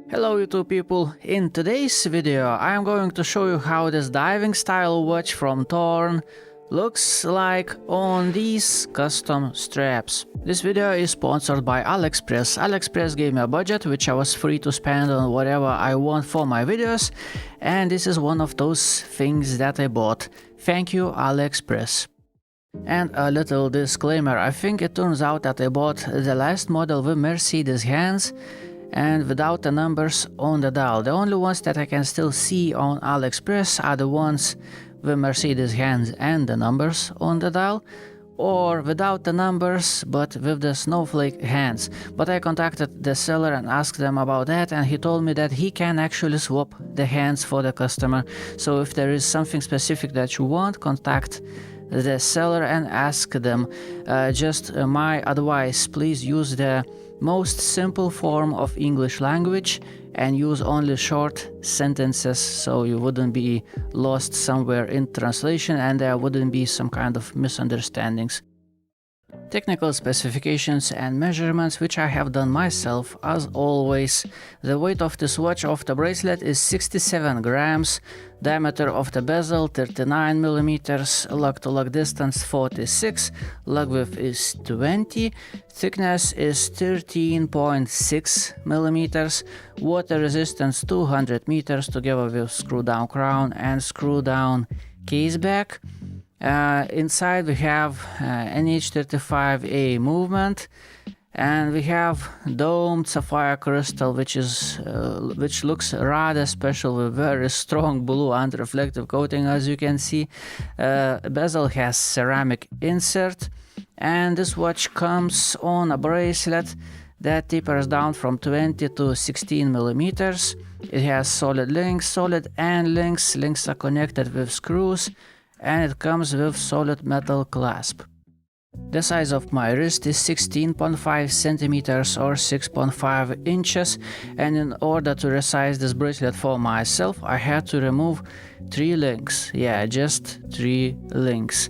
Hello YouTube people, in today's video I am going to show you how this diving style watch from Thorn looks like on these custom straps. This video is sponsored by AliExpress. AliExpress gave me a budget which I was free to spend on whatever I want for my videos, and this is one of those things that I bought. Thank you AliExpress. And a little disclaimer, I think it turns out that I bought the last model with Mercedes hands and without the numbers on the dial. The only ones that I can still see on AliExpress are the ones with Mercedes hands and the numbers on the dial, or without the numbers but with the snowflake hands. But I contacted the seller and asked them about that, and he told me that he can actually swap the hands for the customer. So if there is something specific that you want, contact the seller and ask them. Just my advice, please use the most simple form of English language and use only short sentences so you wouldn't be lost somewhere in translation and there wouldn't be some kind of misunderstandings. Technical specifications and measurements, which I have done myself as always. The weight of this watch of the bracelet is 67 grams, diameter of the bezel 39 millimeters, lug-to-lug distance 46, lug width is 20, thickness is 13.6 millimeters, water resistance 200 meters together with screw down crown and screw down case back. Inside we have NH35A movement, and we have domed sapphire crystal, which looks rather special with very strong blue anti-reflective coating, as you can see. Bezel has ceramic insert, and this watch comes on a bracelet that tapers down from 20 to 16 millimeters. It has solid links, solid end links. Links are connected with screws, and it comes with solid metal clasp. The size of my wrist is 16.5 centimeters or 6.5 inches, and in order to resize this bracelet for myself, I had to remove 3 links. Yeah, just 3 links.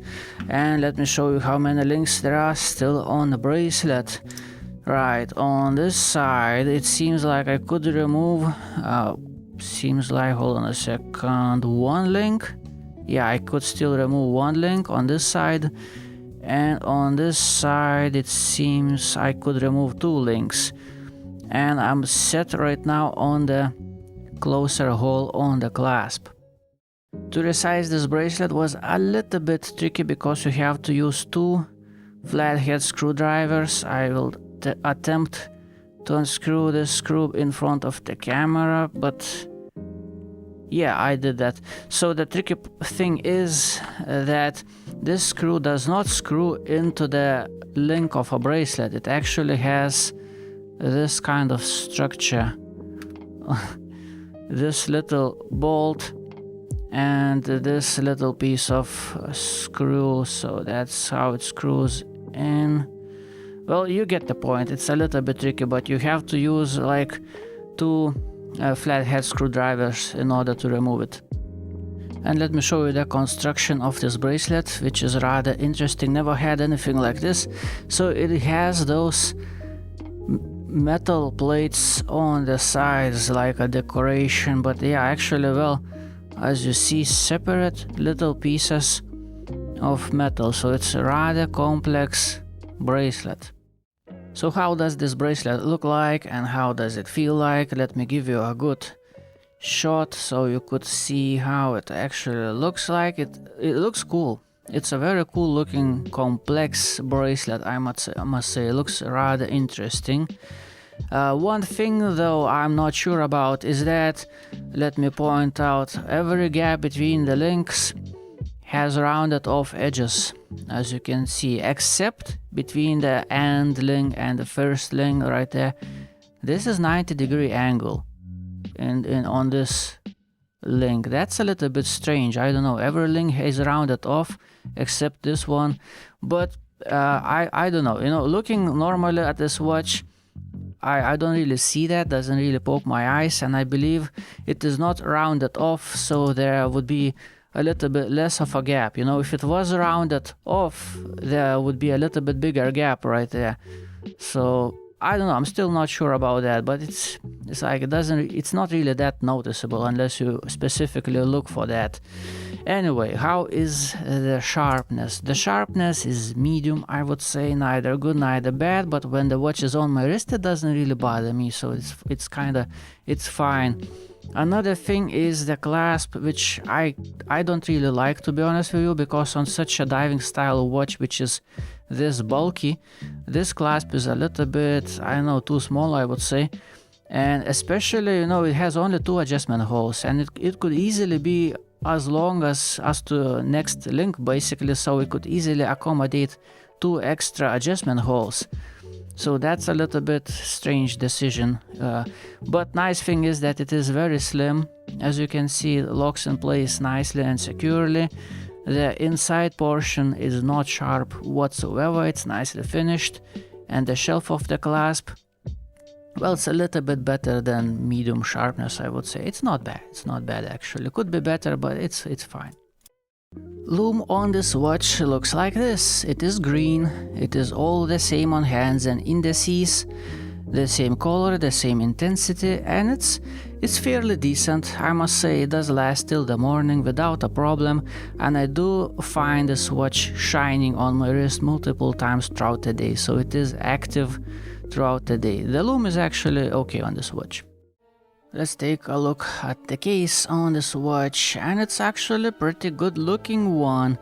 And let me show you how many links there are still on the bracelet. Right, on this side, it seems like I could remove, hold on a second, 1 link. Yeah, I could still remove 1 link on this side, and on this side it seems I could remove 2 links. And I'm set right now on the closer hole on the clasp. To resize this bracelet was a little bit tricky because you have to use 2 flathead screwdrivers. I will attempt to unscrew the screw in front of the camera, but yeah, I did that. So the tricky thing is that this screw does not screw into the link of a bracelet. It actually has this kind of structure. This little bolt and this little piece of screw, so that's how it screws in. Well, you get the point. It's a little bit tricky, but you have to use like 2 flathead screwdrivers in order to remove it. And let me show you the construction of this bracelet, which is rather interesting. Never had anything like this. So it has those metal plates on the sides like a decoration, but yeah, actually, well, as you see, separate little pieces of metal. So it's a rather complex bracelet. So how does this bracelet look like and how does it feel like? Let me give you a good shot so you could see how it actually looks like. It looks cool. It's a very cool looking complex bracelet, I must say. It looks rather interesting. One thing though I'm not sure about is that, let me point out, every gap between the links has rounded off edges, as you can see, except between the end link and the first link right there. This is 90-degree angle on this link. That's a little bit strange. I don't know, every link is rounded off except this one, but I don't know, looking normally at this watch, I don't really see that, doesn't really poke my eyes, and I believe it is not rounded off, so there would be a little bit less of a gap. If it was rounded off, there would be a little bit bigger gap right there. So I don't know, I'm still not sure about that, but it's like it's not really that noticeable unless you specifically look for that. Anyway, how is the sharpness? The sharpness is medium, I would say, neither good neither bad, but when the watch is on my wrist it doesn't really bother me, so it's fine. Another thing is the clasp, which I don't really like, to be honest with you, because on such a diving style watch which is this bulky, this clasp is a little bit, I don't know, too small, I would say. And especially, you know, it has only 2 adjustment holes, and it could easily be as long as to next link, basically, so it could easily accommodate 2 extra adjustment holes. So that's a little bit strange decision, but nice thing is that it is very slim. As you can see, it locks in place nicely and securely. The inside portion is not sharp whatsoever, it's nicely finished, and the shelf of the clasp, well, it's a little bit better than medium sharpness, I would say. It's not bad actually. Could be better, but it's fine. Lume on this watch looks like this. It is green, it is all the same on hands and indices, the same color, the same intensity, and it's fairly decent. I must say it does last till the morning without a problem, and I do find this watch shining on my wrist multiple times throughout the day, so it is active throughout the day. The Lume is actually okay on this watch. Let's take a look at the case on this watch, and it's actually a pretty good looking one.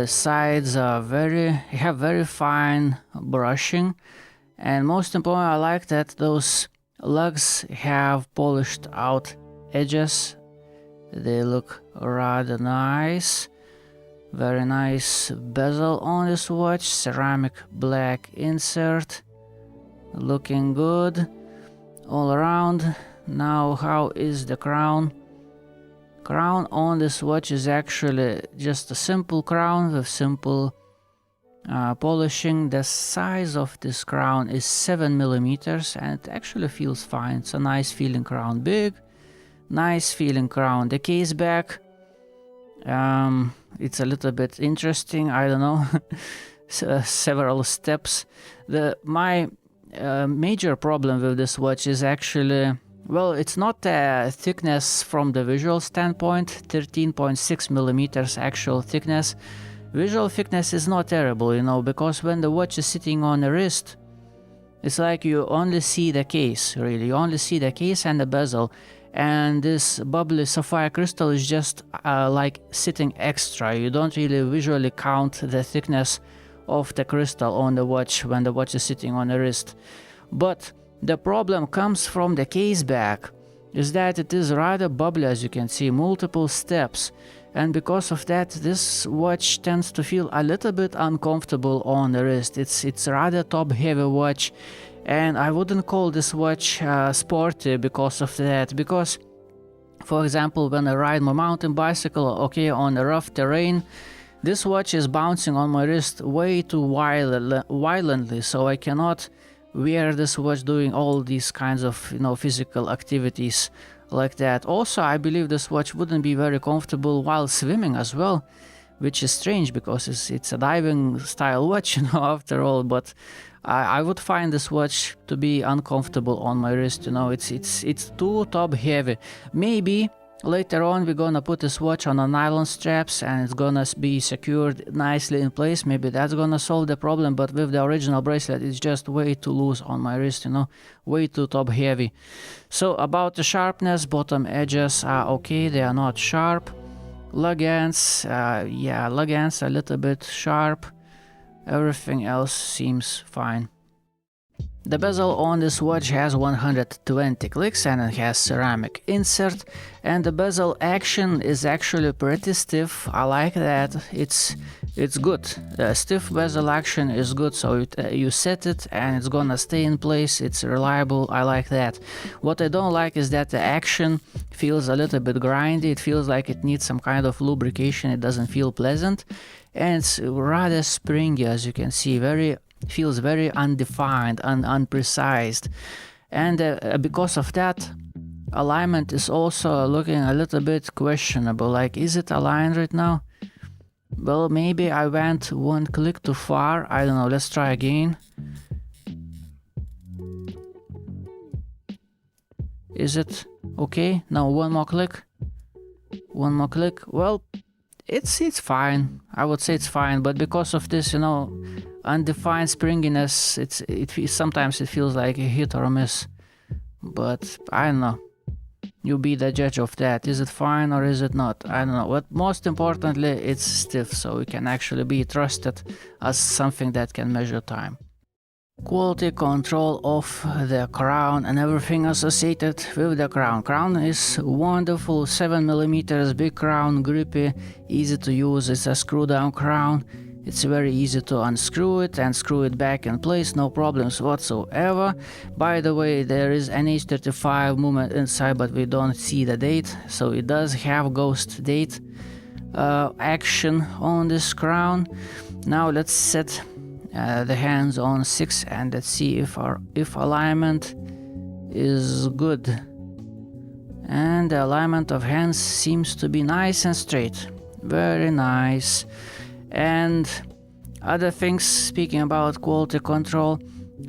Sides are have very fine brushing, and most important, I like that those lugs have polished out edges. They look rather nice. Very nice bezel on this watch, ceramic black insert, looking good all around. Now, how is the crown? Crown on this watch is actually just a simple crown with simple polishing. The size of this crown is 7 millimeters, and it actually feels fine. It's a nice feeling crown, big, nice feeling crown. The case back, it's a little bit interesting, I don't know. Several steps. My major problem with this watch is actually, well, it's not thickness from the visual standpoint, 13.6 millimeters actual thickness. Visual thickness is not terrible, you know, because when the watch is sitting on the wrist, it's like you only see the case, really. You only see the case and the bezel, and this bubbly sapphire crystal is just like sitting extra. You don't really visually count the thickness of the crystal on the watch when the watch is sitting on the wrist. But the problem comes from the case back, is that it is rather bubbly, as you can see, multiple steps, and because of that this watch tends to feel a little bit uncomfortable on the wrist. It's rather top heavy watch, and I wouldn't call this watch sporty because of that, because for example, when I ride my mountain bicycle, okay, on a rough terrain, this watch is bouncing on my wrist way too violently, so I cannot wear this watch doing all these kinds of, you know, physical activities like that. Also, I believe this watch wouldn't be very comfortable while swimming as well, which is strange because it's a diving style watch, you know, after all. But I would find this watch to be uncomfortable on my wrist, you know. It's too top heavy. Maybe later on we're gonna put this watch on a nylon straps and it's gonna be secured nicely in place. Maybe that's gonna solve the problem, but with the original bracelet it's just way too loose on my wrist, you know, way too top heavy. So about the sharpness, bottom edges are okay, they are not sharp. Lug ends, yeah, lug ends a little bit sharp. Everything else seems fine. The bezel on this watch has 120 clicks and it has ceramic insert, and the bezel action is actually pretty stiff. I like that. It's good. Stiff bezel action is good, so you set it and it's gonna stay in place. It's reliable. I like that. What I don't like is that the action feels a little bit grindy. It feels like it needs some kind of lubrication. It doesn't feel pleasant, and it's rather springy, as you can see. Feels very undefined and unprecise, and because of that, alignment is also looking a little bit questionable. Like, is it aligned right now? Well, maybe I went one click too far. I don't know. Let's try again. Is it okay? No, one more click. One more click. Well, it's fine. I would say it's fine, but because of this, you know, undefined springiness, sometimes it feels like a hit or a miss. But I don't know. You be the judge of that. Is it fine or is it not? I don't know. But most importantly, it's stiff, so it can actually be trusted as something that can measure time. Quality control of the crown and everything associated with the crown. Crown is wonderful, 7mm big crown, grippy, easy to use. It's a screw down crown. It's very easy to unscrew it and screw it back in place, no problems whatsoever. By the way, there is an H35 movement inside, but we don't see the date, so it does have ghost date action on this crown. Now let's set the hands on 6 and let's see if alignment is good. And the alignment of hands seems to be nice and straight. Very nice. And other things, speaking about quality control,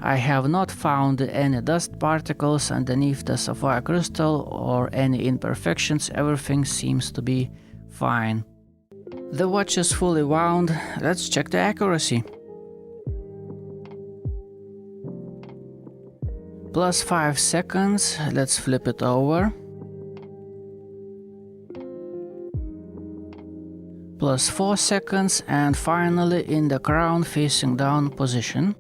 I have not found any dust particles underneath the sapphire crystal or any imperfections. Everything seems to be fine. The watch is fully wound. Let's check the accuracy. Plus 5 seconds. Let's flip it over. Plus 4 seconds, and finally in the crown facing down position.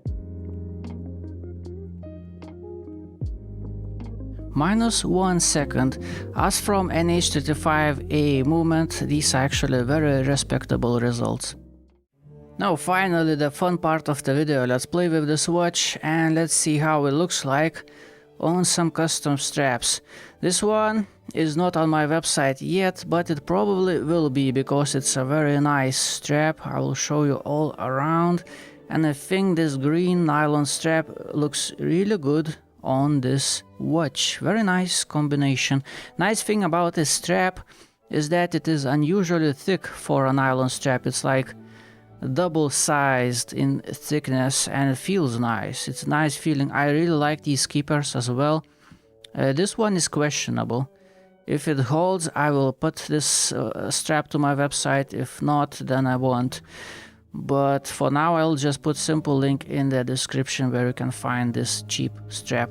Minus 1 second. As from an H35A movement, these are actually very respectable results. Now finally the fun part of the video. Let's play with this watch and let's see how it looks like on some custom straps. This one is not on my website yet, but it probably will be because it's a very nice strap. I will show you all around, and I think this green nylon strap looks really good on this watch. Very nice combination. Nice thing about this strap is that it is unusually thick for a nylon strap. It's like double sized in thickness and it feels nice. It's a nice feeling. I really like these keepers as well. This one is questionable. If it holds, I will put this strap to my website. If not, then I won't. But for now, I'll just put simple link in the description where you can find this cheap strap.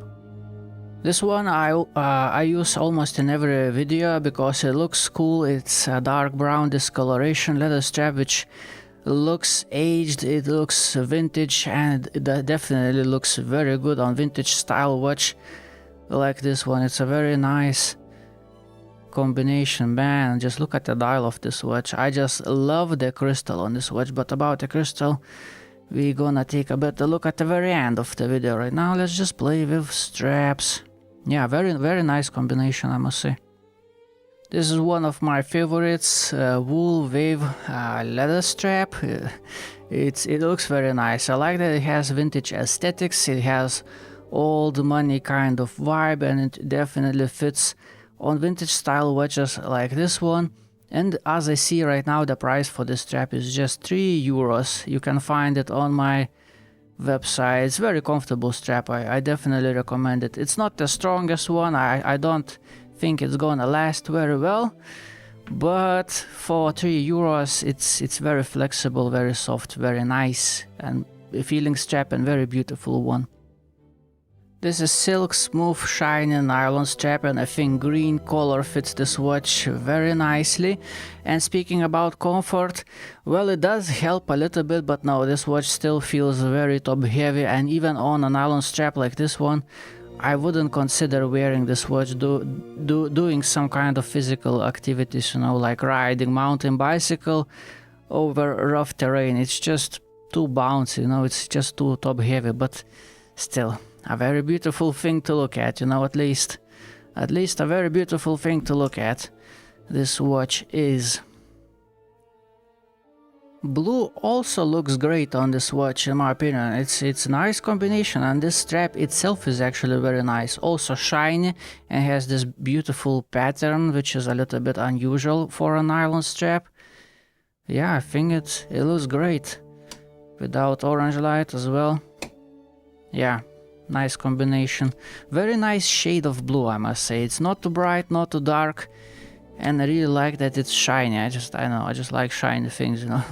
This one I use almost in every video because it looks cool. It's a dark brown discoloration leather strap which looks aged, it looks vintage, and it definitely looks very good on vintage style watch like this one. It's a very nice combination, man. Just look at the dial of this watch. I just love the crystal on this watch, but about the crystal we're gonna take a better look at the very end of the video. Right now let's just play with straps. Yeah, very nice combination, I must say. This is one of my favorites, wool wave leather strap. It looks very nice. I like that it has vintage aesthetics. It has old money kind of vibe, and it definitely fits on vintage style watches like this one. And as I see right now, the price for this strap is just €3. You can find it on my website. It's very comfortable strap. I definitely recommend it. It's not the strongest one. I don't think it's gonna last very well, but for €3 it's very flexible, very soft, very nice and a feeling strap, and very beautiful one. This is silk, smooth, shiny nylon strap, and I think green color fits this watch very nicely. And speaking about comfort, well, it does help a little bit, but no, this watch still feels very top heavy, and even on a nylon strap like this one, I wouldn't consider wearing this watch doing some kind of physical activities, you know, like riding mountain bicycle over rough terrain. It's just too bouncy, you know, it's just too top heavy, but still a very beautiful thing to look at, you know, at least a very beautiful thing to look at. This watch is. Blue also looks great on this watch, in my opinion. It's a nice combination, and this strap itself is actually very nice. Also shiny and has this beautiful pattern, which is a little bit unusual for a nylon strap. Yeah, I think it looks great without orange light as well. Yeah, Nice combination. Very nice shade of blue, I must say. It's not too bright, not too dark. And I really like that it's shiny. I just like shiny things, you know.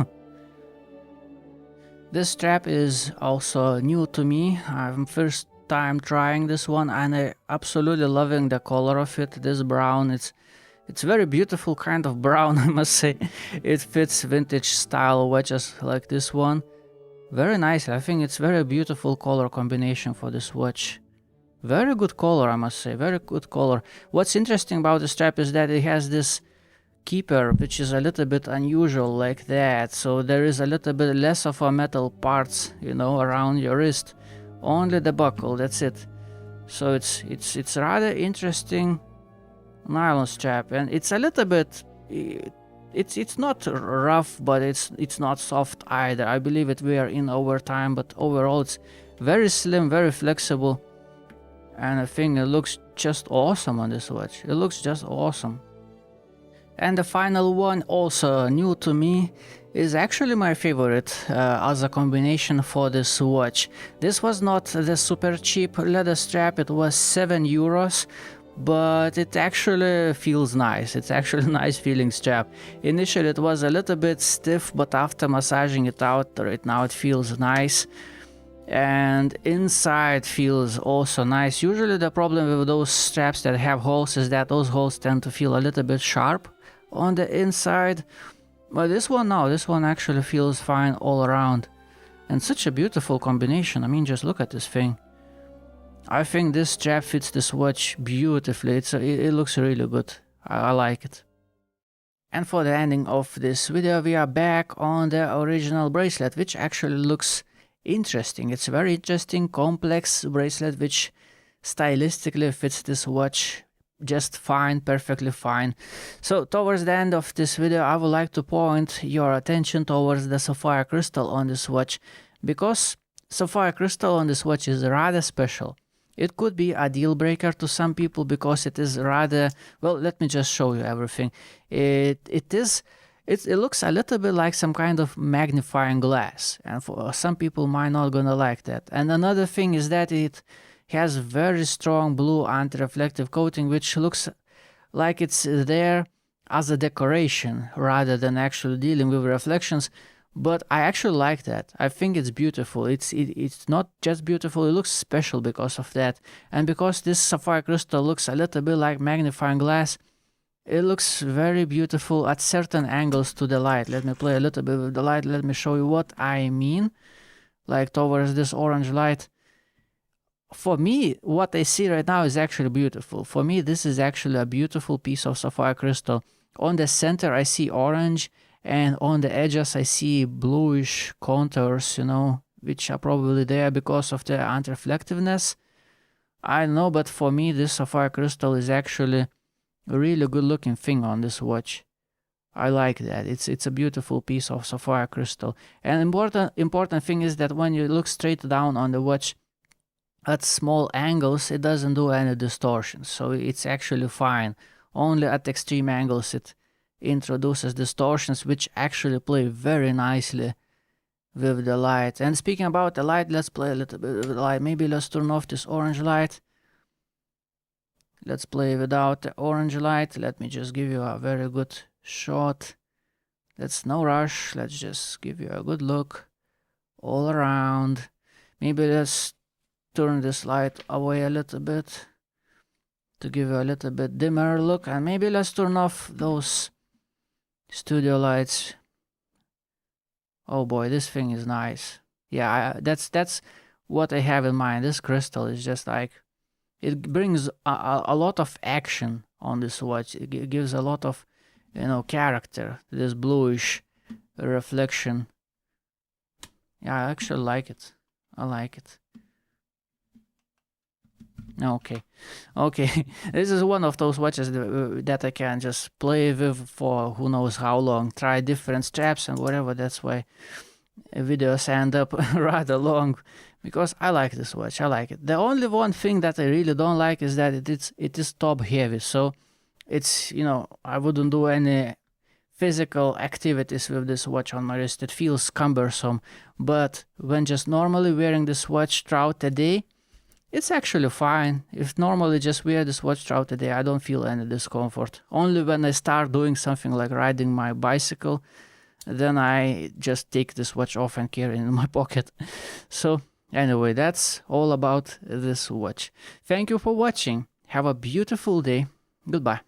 This strap is also new to me. I'm first time trying this one and I absolutely loving the color of it. This brown, it's very beautiful kind of brown, I must say. It fits vintage style watches like this one. Very nice. I think it's very beautiful color combination for this watch. Very good color, I must say. Very good color. What's interesting about the strap is that it has this keeper, which is a little bit unusual like that. So there is a little bit less of a metal parts, you know, around your wrist. Only the buckle, that's it. So it's rather interesting nylon strap, and it's a little bit. It's not rough, but it's not soft either. I believe it wear in over time, but overall it's very slim, very flexible, and I think it looks just awesome on this watch. It looks just awesome. And the final one, also new to me, is actually my favorite as a combination for this watch. This was not the super cheap leather strap, it was 7 euros. But it actually feels nice. It's actually a nice feeling strap. Initially it was a little bit stiff, but after massaging it out right now it feels nice. And inside feels also nice. Usually the problem with those straps that have holes is that those holes tend to feel a little bit sharp on the inside. But this one, no, this one actually feels fine all around. And such a beautiful combination. I mean, just look at this thing. I think this strap fits this watch beautifully. It looks really good. I like it. And for the ending of this video, we are back on the original bracelet, which actually looks interesting. It's a very interesting, complex bracelet, which stylistically fits this watch just fine, perfectly fine. So towards the end of this video, I would like to point your attention towards the sapphire crystal on this watch, because sapphire crystal on this watch is rather special. It could be a deal breaker to some people because it is rather, well, let me just show you everything. It looks a little bit like some kind of magnifying glass, and for some people might not gonna like that. And another thing is that it has very strong blue anti-reflective coating, which looks like it's there as a decoration rather than actually dealing with reflections. But I actually like that. I think it's beautiful. It's not just beautiful, it looks special because of that. And because this sapphire crystal looks a little bit like magnifying glass, it looks very beautiful at certain angles to the light. Let me play a little bit with the light. Let me show you what I mean. Like towards this orange light. For me, what I see right now is actually beautiful. For me, this is actually a beautiful piece of sapphire crystal. On the center, I see orange. And on the edges I see bluish contours, you know, which are probably there because of the anti-reflectiveness. I don't know, but for me this sapphire crystal is actually a really good looking thing on this watch. I like that. It's a beautiful piece of sapphire crystal. And important thing is that when you look straight down on the watch at small angles, it doesn't do any distortion. So it's actually fine. Only at extreme angles it introduces distortions, which actually play very nicely with the light. And speaking about the light, let's play a little bit with the light. Maybe let's turn off this orange light. Let's play without the orange light. Let me just give you a very good shot. Let's no rush. Let's just give you a good look all around. Maybe let's turn this light away a little bit to give you a little bit dimmer look. And maybe let's turn off those studio lights. Oh boy, this thing is nice. Yeah, that's what I have in mind. This crystal is just like, it brings a lot of action on this watch. It gives a lot of, you know, character to this bluish reflection. Yeah, I actually like it. I like it. Okay, this is one of those watches that I can just play with for who knows how long, try different straps and whatever. That's why videos end up rather long, because I like this watch. I like it. The only one thing that I really don't like is that it is top heavy. So it's, you know, I wouldn't do any physical activities with this watch on my wrist. It feels cumbersome. But when just normally wearing this watch throughout the day, It's actually fine. If normally just wear this watch throughout the day, I don't feel any discomfort. Only when I start doing something like riding my bicycle, then I just take this watch off and carry it in my pocket. So anyway, that's all about this watch. Thank you for watching. Have a beautiful day. Goodbye.